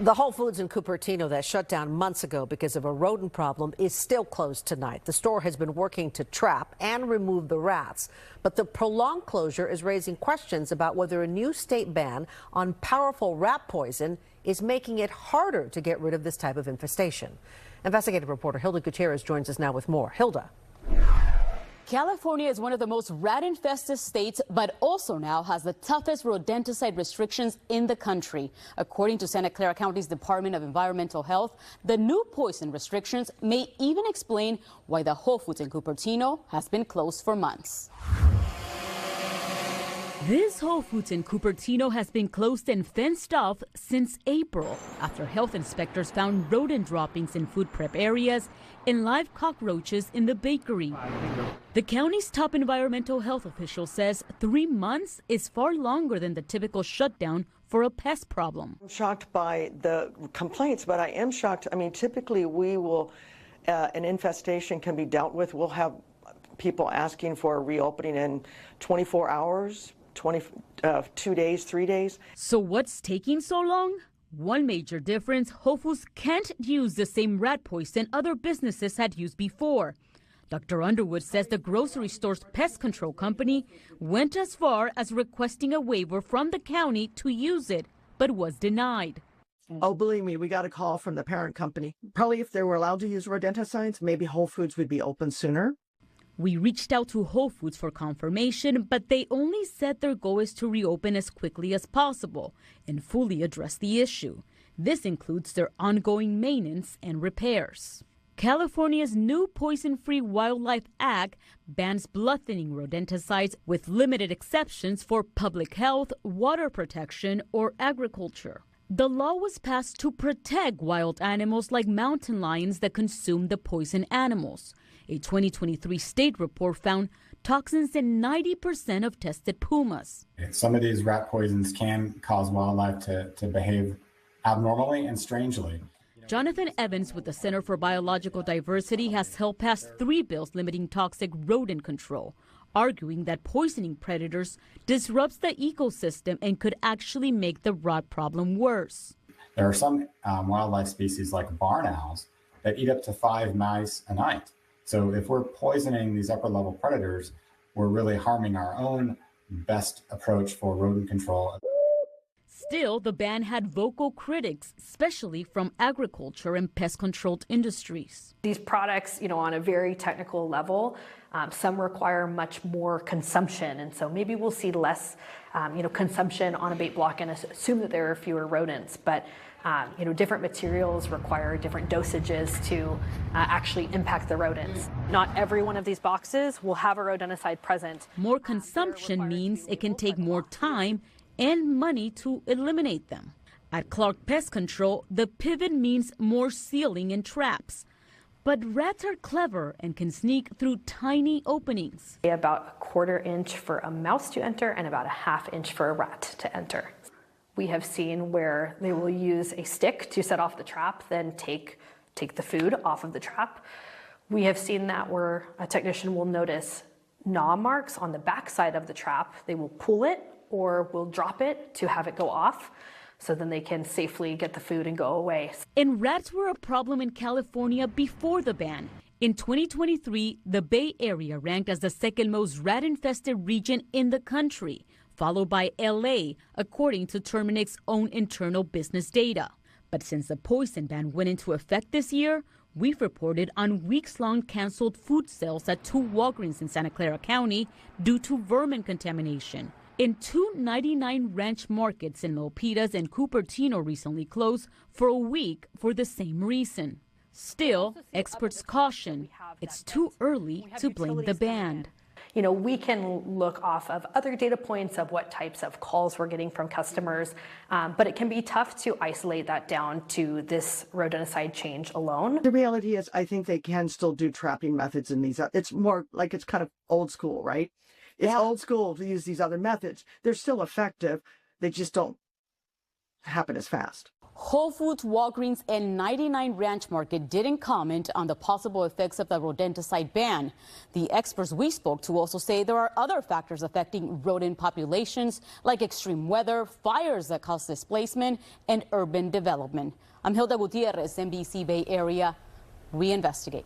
The Whole Foods in Cupertino that shut down months ago because of a rodent problem is still closed tonight. The store has been working to trap and remove the rats, but the prolonged closure is raising questions about whether a new state ban on powerful rat poison is making it harder to get rid of this type of infestation. Investigative reporter Hilda Gutierrez joins us now with more. Hilda. California is one of the most rat-infested states, but also now has the toughest rodenticide restrictions in the country. According to Santa Clara County's Department of Environmental Health, the new poison restrictions may even explain why the Whole Foods in Cupertino has been closed for months. This Whole Foods in Cupertino has been closed and fenced off since April after health inspectors found rodent droppings in food prep areas and live cockroaches in the bakery. The county's top environmental health official says 3 months is far longer than the typical shutdown for a pest problem. I'm shocked by the complaints, but I am shocked. I mean, typically we will, an infestation can be dealt with. We'll have people asking for a reopening in 24 hours. 2 days, 3 days. So what's taking so long? One major difference, Whole Foods can't use the same rat poison other businesses had used before. Dr. Underwood says the grocery store's pest control company went as far as requesting a waiver from the county to use it, but was denied. Oh, believe me, we got a call from the parent company. Probably if they were allowed to use rodenticides, maybe Whole Foods would be open sooner. We reached out to Whole Foods for confirmation, but they only said their goal is to reopen as quickly as possible and fully address the issue. This includes their ongoing maintenance and repairs. California's new Poison-Free Wildlife Act bans blood-thinning rodenticides with limited exceptions for public health, water protection, or agriculture. The law was passed to protect wild animals like mountain lions that consume the poison animals. A 2023 state report found toxins in 90% of tested pumas. Some of these rat poisons can cause wildlife to behave abnormally and strangely. Jonathan Evans with the Center for Biological Diversity has helped pass 3 bills limiting toxic rodent control, arguing that poisoning predators disrupts the ecosystem and could actually make the rot problem worse. There are some wildlife species like barn owls that eat up to 5 mice a night. So if we're poisoning these upper level predators, we're really harming our own best approach for rodent control. Still, the ban had vocal critics, especially from agriculture and pest-controlled industries. These products, on a very technical level, some require much more consumption, and so maybe we'll see less, consumption on a bait block and assume that there are fewer rodents. But different materials require different dosages to actually impact the rodents. Not every one of these boxes will have a rodenticide present. More consumption means it can take more time and money to eliminate them. At Clark Pest Control, the pivot means more sealing and traps. But rats are clever and can sneak through tiny openings. About a 1/4 inch for a mouse to enter and about a 1/2 inch for a rat to enter. We have seen where they will use a stick to set off the trap, then take the food off of the trap. We have seen that where a technician will notice gnaw marks on the back side of the trap. They will pull it or will drop it to have it go off, so then they can safely get the food and go away. And rats were a problem in California before the ban. In 2023, the Bay Area ranked as the second most rat-infested region in the country, followed by LA, according to Terminix's own internal business data. But since the poison ban went into effect this year, we've reported on weeks-long canceled food sales at 2 Walgreens in Santa Clara County due to vermin contamination. And 2 99 Ranch markets in Milpitas and Cupertino recently closed for a week for the same reason. Still, experts caution it's too early to blame the ban. We can look off of other data points of what types of calls we're getting from customers, but it can be tough to isolate that down to this rodenticide change alone. The reality is, I think they can still do trapping methods in these. It's more like it's kind of old school, right? It's old school to use these other methods. They're still effective. They just don't happen as fast. Whole Foods, Walgreens, and 99 Ranch Market didn't comment on the possible effects of the rodenticide ban. The experts we spoke to also say there are other factors affecting rodent populations, like extreme weather, fires that cause displacement, and urban development. I'm Hilda Gutierrez, NBC Bay Area. We investigate.